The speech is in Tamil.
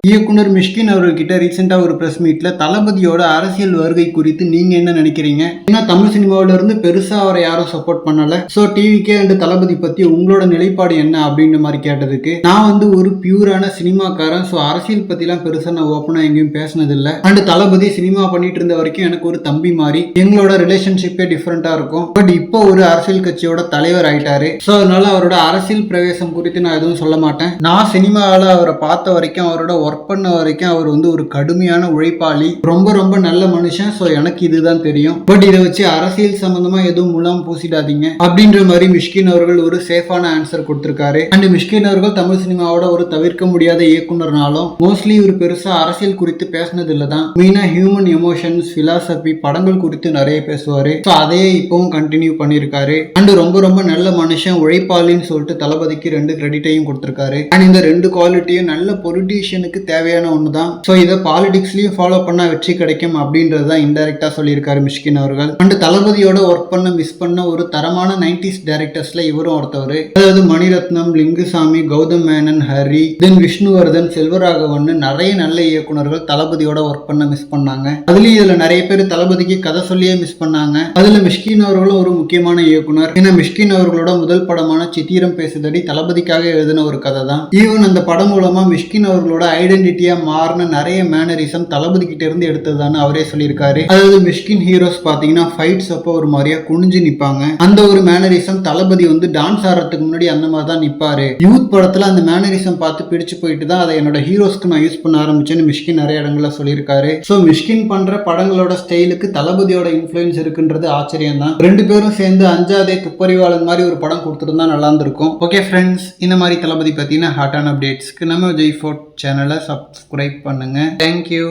இயக்குனர் மிஷ்கின் அவர்கள்கிட்ட ரீசெண்டா ஒரு பிரஸ் மீட்ல தளபதியோட அரசியல் வருகை குறித்து நீங்க என்ன நினைக்கிறீங்க? ஏன்னா தமிழ் சினிமாவில இருந்து பெருசா அவரை யாரும் சப்போர்ட் பண்ணல. சோ டிவிக்கே அண்ட் தளபதி பத்தி உங்களோட நிலைப்பாடு என்ன அப்படின்ற மாதிரி கேட்டதுக்கு, நான் வந்து ஒரு பியூரான சினிமாக்காரன். சோ அரசியல் பத்தி எல்லாம் பெருசா நான் ஓப்பனா எங்கேயும் பேசினது இல்ல. அண்ட் தளபதி சினிமா பண்ணிட்டு இருந்த வரைக்கும் எனக்கு ஒரு தம்பி மாதிரி எங்களோட ரிலேஷன்ஷிப்பே டிஃபரெண்டா இருக்கும். பட் இப்போ ஒரு அரசியல் கட்சியோட தலைவர் ஆயிட்டாரு. சோ அதனால அவரோட அரசியல் பிரவேசம் குறித்து நான் எதுவும் சொல்ல மாட்டேன். நான் சினிமாவில் அவரை பார்த்த வரைக்கும், அவரோட ஒர்க் பண்ண வரைக்கும் அவர் வந்து ஒரு கடுமையான உழைப்பாளி, ரொம்ப ரொம்ப நல்ல மனுஷன். சோ எனக்கு இதுதான் தெரியும். பட் இதை வச்சு அரசியல் சம்பந்தமா எதுவும் முலாம் பூசிடாதீங்க அப்படின்ற மாதிரி மிஷ்கின் அவர்கள் ஒரு சேஃபான ஆன்சர் கொடுத்திருக்காரு. அண்ட் மிஷ்கின் அவர்கள் தமிழ் சினிமாவோட ஒரு தவிர்க்க முடியாத இயக்குனர்னாலும் மோஸ்ட்லி ஒரு பெருசா அரசியல் குறித்து பேசினது இல்லதான். மெயினா ஹியூமன் எமோஷன்ஸ், பிலாசபி, படங்கள் குறித்து நிறைய பேசுவாரு. சோ அதையே இப்பவும் கண்டினியூ பண்ணிருக்காரு. அண்ட் ரொம்ப ரொம்ப நல்ல மனுஷன், உழைப்பாளின்னு சொல்லிட்டு தளபதிக்கு 2 கிரெடிட்டையும் கொடுத்திருக்காரு. அண்ட் இந்த 2 குவாலிட்டியும் நல்ல பொலிட்டீஷியனுக்கு தேவையான ஒண்ணுதான். சோ இதை பாலிடிக்ஸ்லயும் ஃபாலோ பண்ணா வெற்றி கிடைக்கும் அப்படின்றதுதான் இன்டைரக்டா சொல்லியிருக்காரு மிஷ்கின் அவர்கள். அண்ட் தளபதியோட ஒர்க் பண்ண மிஸ் பண்ண ஒரு தரமான 90s டைரக்டர்ஸ்ல இவரும் ஒருத்தவர். அதாவது மணிரத்னம், லிங்குசாமி, கௌதம் மேனன், ஹரி, தென் விஷ்ணுவர்தன், செல்வராகவன், நிறைய நல்ல இயக்குனர்கள் தளபதியோட ஒர்க் பண்ண மிஸ் பண்ணாங்க. அதுலயும் இதுல நிறைய பேர் தளபதிக்கு கதை சொல்லியே மிஸ் பண்ணாங்க. அதுல மிஷ்கின் அவர்களும் ஒரு முக்கியமான இயக்குனர். ஏன்னா மிஷ்கின் அவர்களோட முதல் படமான சித்திரம் பேசுதடி தளபதிக்காக எழுதின ஒரு கதை தான். ஈவன் அந்த படம் மூலமா மிஷ்கின் அவர்களோட ஐடென்டிட்டியா மாறின நிறைய மேனரிசம் தளபதி கிட்ட இருந்து எடுத்ததுன்னு அவரே சொல்லியிருக்காரு. அதாவது மிஷ்கின் ஹீரோஸ் பாத்தீங்கன்னா ஃபைட்ஸ் அப்போ ஒரு மாதிரியா குனிஞ்சு நிப்பாங்க. அந்த ஒரு மேனரிசம் தளபதி வந்து டான்ஸ் ஆடுறதுக்கு முன்னாடி அந்த மாதிரி தான் நிப்பாரு. யூத் படத்துல அந்த மேனரிசம் பார்த்து பிடிச்சு போயிட்டு தான் அதை என்னோட ஹீரோஸ்க்கு நான் யூஸ் பண்ண ஆரம்பிச்சேன்னு மிஷ்கின் நிறைய இடங்கள்ல சொல்லியிருக்காரு. சோ மிஷ்கின் பண்ற படங்களோட ஸ்டைலுக்கு தளபதியோட இன்ஃபுளுன்ஸ் இருக்குன்றது ஆச்சரியம் தான். 2 பேரும் சேர்ந்து அஞ்சாதே துப்பறிவாளன் மாதிரி ஒரு படம் கொடுத்துருந்தா நல்லா இருந்திருக்கும். ஓகே ஃப்ரெண்ட்ஸ், இந்த மாதிரி தளபதி பத்தின ஹாட்டான அப்டேட்ஸ்க்கு நம்ம ஜெய் ஃபோர்ட் சேனலை சப்ஸ்கிரைப் பண்ணுங்க. தேங்க்யூ.